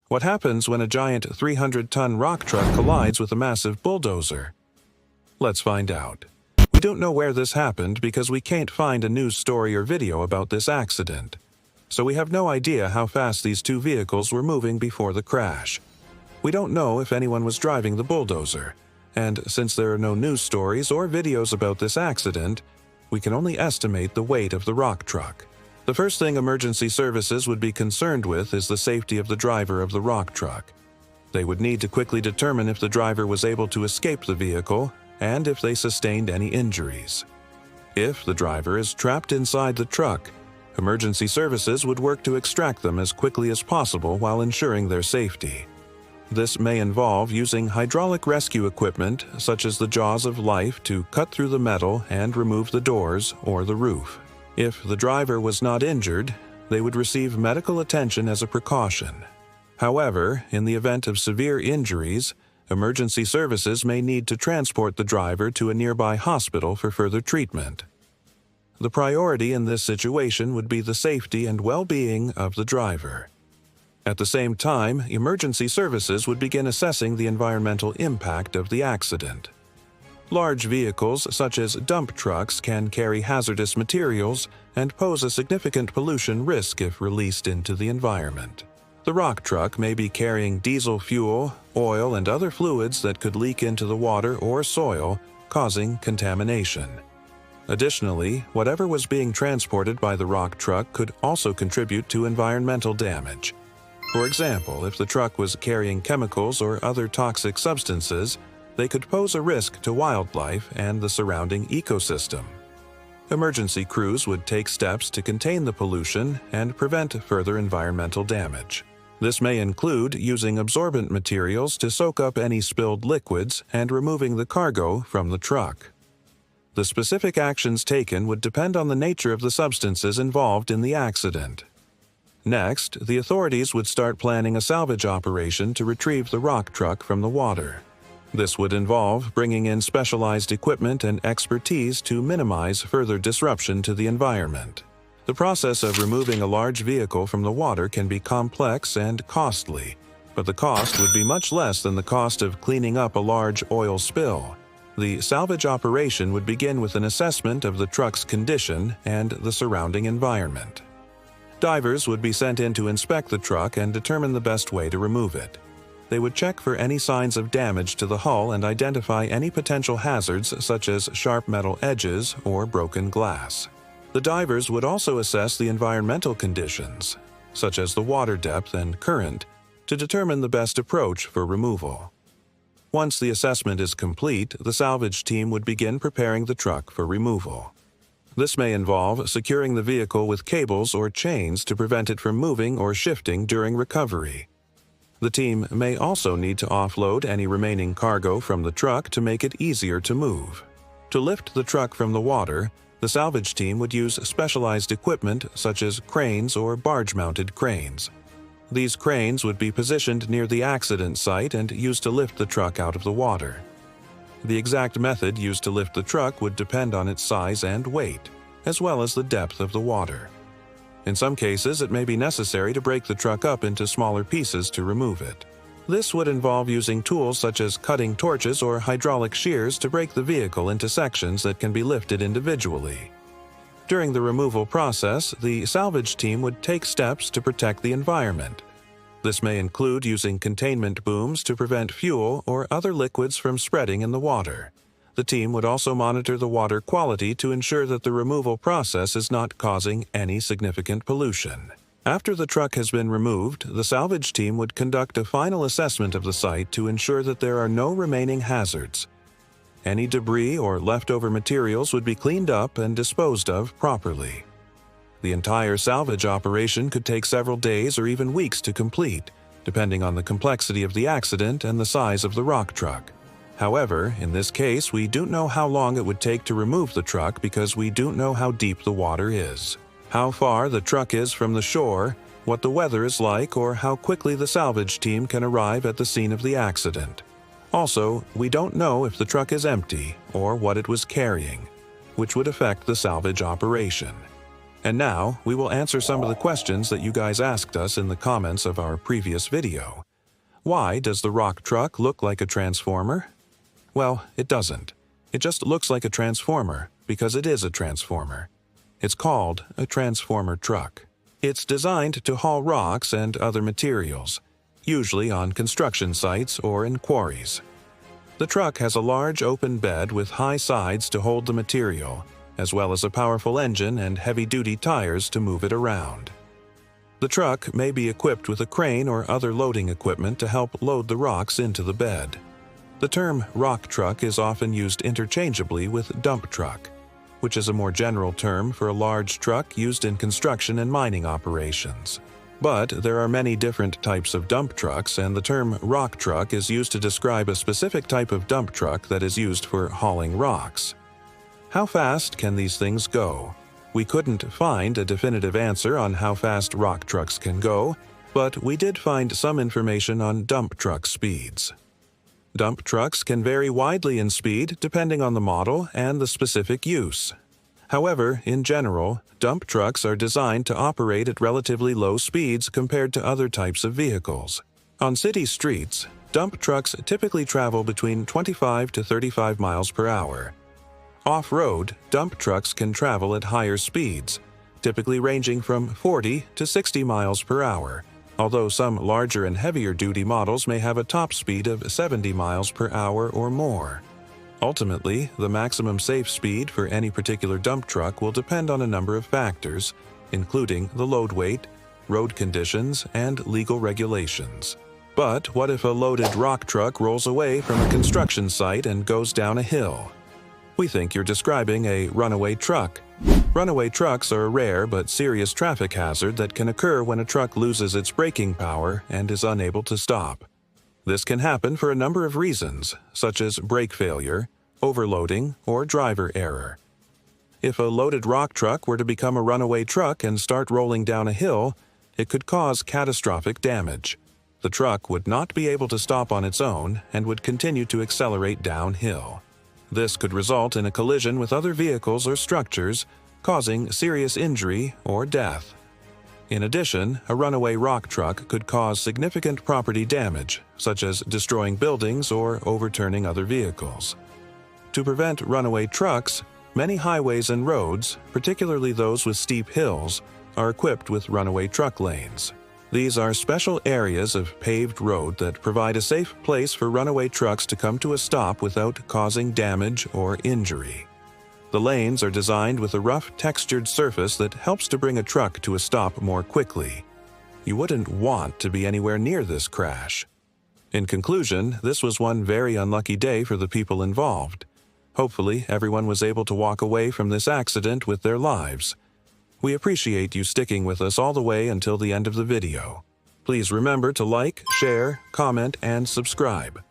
What happens when a giant 300-ton rock truck collides with a massive bulldozer? Let's find out. We don't know where this happened because we can't find a news story or video about this accident. So we have no idea how fast these two vehicles were moving before the crash. We don't know if anyone was driving the bulldozer, and since there are no news stories or videos about this accident, we can only estimate the weight of the rock truck. The first thing emergency services would be concerned with is the safety of the driver of the rock truck. They would need to quickly determine if the driver was able to escape the vehicle and if they sustained any injuries. If the driver is trapped inside the truck, emergency services would work to extract them as quickly as possible while ensuring their safety. This may involve using hydraulic rescue equipment such as the jaws of life to cut through the metal and remove the doors or the roof. If the driver was not injured, they would receive medical attention as a precaution. However, in the event of severe injuries, emergency services may need to transport the driver to a nearby hospital for further treatment. The priority in this situation would be the safety and well-being of the driver. At the same time, emergency services would begin assessing the environmental impact of the accident. Large vehicles such as dump trucks can carry hazardous materials and pose a significant pollution risk if released into the environment. The rock truck may be carrying diesel fuel, oil, and other fluids that could leak into the water or soil, causing contamination. Additionally, whatever was being transported by the rock truck could also contribute to environmental damage. For example, if the truck was carrying chemicals or other toxic substances, they could pose a risk to wildlife and the surrounding ecosystem. Emergency crews would take steps to contain the pollution and prevent further environmental damage. This may include using absorbent materials to soak up any spilled liquids and removing the cargo from the truck. The specific actions taken would depend on the nature of the substances involved in the accident. Next, the authorities would start planning a salvage operation to retrieve the rock truck from the water. This would involve bringing in specialized equipment and expertise to minimize further disruption to the environment. The process of removing a large vehicle from the water can be complex and costly, but the cost would be much less than the cost of cleaning up a large oil spill. The salvage operation would begin with an assessment of the truck's condition and the surrounding environment. Divers would be sent in to inspect the truck and determine the best way to remove it. They would check for any signs of damage to the hull and identify any potential hazards such as sharp metal edges or broken glass. The divers would also assess the environmental conditions, such as the water depth and current, to determine the best approach for removal. Once the assessment is complete, the salvage team would begin preparing the truck for removal. This may involve securing the vehicle with cables or chains to prevent it from moving or shifting during recovery. The team may also need to offload any remaining cargo from the truck to make it easier to move. To lift the truck from the water, the salvage team would use specialized equipment such as cranes or barge-mounted cranes. These cranes would be positioned near the accident site and used to lift the truck out of the water. The exact method used to lift the truck would depend on its size and weight, as well as the depth of the water. In some cases, it may be necessary to break the truck up into smaller pieces to remove it. This would involve using tools such as cutting torches or hydraulic shears to break the vehicle into sections that can be lifted individually. During the removal process, the salvage team would take steps to protect the environment. This may include using containment booms to prevent fuel or other liquids from spreading in the water. The team would also monitor the water quality to ensure that the removal process is not causing any significant pollution. After the truck has been removed, the salvage team would conduct a final assessment of the site to ensure that there are no remaining hazards. Any debris or leftover materials would be cleaned up and disposed of properly. The entire salvage operation could take several days or even weeks to complete, depending on the complexity of the accident and the size of the rock truck. However, in this case, we don't know how long it would take to remove the truck because we don't know how deep the water is, how far the truck is from the shore, what the weather is like, or how quickly the salvage team can arrive at the scene of the accident. Also, we don't know if the truck is empty or what it was carrying, which would affect the salvage operation. And now, we will answer some of the questions that you guys asked us in the comments of our previous video. Why does the rock truck look like a transformer? Well, it doesn't. It just looks like a transformer because it is a transformer. It's called a transformer truck. It's designed to haul rocks and other materials, usually on construction sites or in quarries. The truck has a large open bed with high sides to hold the material, as well as a powerful engine and heavy-duty tires to move it around. The truck may be equipped with a crane or other loading equipment to help load the rocks into the bed. The term rock truck is often used interchangeably with dump truck, which is a more general term for a large truck used in construction and mining operations. But there are many different types of dump trucks, and the term rock truck is used to describe a specific type of dump truck that is used for hauling rocks. How fast can these things go? We couldn't find a definitive answer on how fast rock trucks can go, but we did find some information on dump truck speeds. Dump trucks can vary widely in speed depending on the model and the specific use. However, in general, dump trucks are designed to operate at relatively low speeds compared to other types of vehicles. On city streets, dump trucks typically travel between 25 to 35 miles per hour. Off-road, dump trucks can travel at higher speeds, typically ranging from 40 to 60 miles per hour, although some larger and heavier-duty models may have a top speed of 70 miles per hour or more. Ultimately, the maximum safe speed for any particular dump truck will depend on a number of factors, including the load weight, road conditions, and legal regulations. But what if a loaded rock truck rolls away from a construction site and goes down a hill? We think you're describing a runaway truck. Runaway trucks are a rare but serious traffic hazard that can occur when a truck loses its braking power and is unable to stop. This can happen for a number of reasons, such as brake failure, overloading, or driver error. If a loaded rock truck were to become a runaway truck and start rolling down a hill, it could cause catastrophic damage. The truck would not be able to stop on its own and would continue to accelerate downhill. This could result in a collision with other vehicles or structures, causing serious injury or death. In addition, a runaway rock truck could cause significant property damage, such as destroying buildings or overturning other vehicles. To prevent runaway trucks, many highways and roads, particularly those with steep hills, are equipped with runaway truck lanes. These are special areas of paved road that provide a safe place for runaway trucks to come to a stop without causing damage or injury. The lanes are designed with a rough, textured surface that helps to bring a truck to a stop more quickly. You wouldn't want to be anywhere near this crash. In conclusion, this was one very unlucky day for the people involved. Hopefully, everyone was able to walk away from this accident with their lives. We appreciate you sticking with us all the way until the end of the video. Please remember to like, share, comment, and subscribe.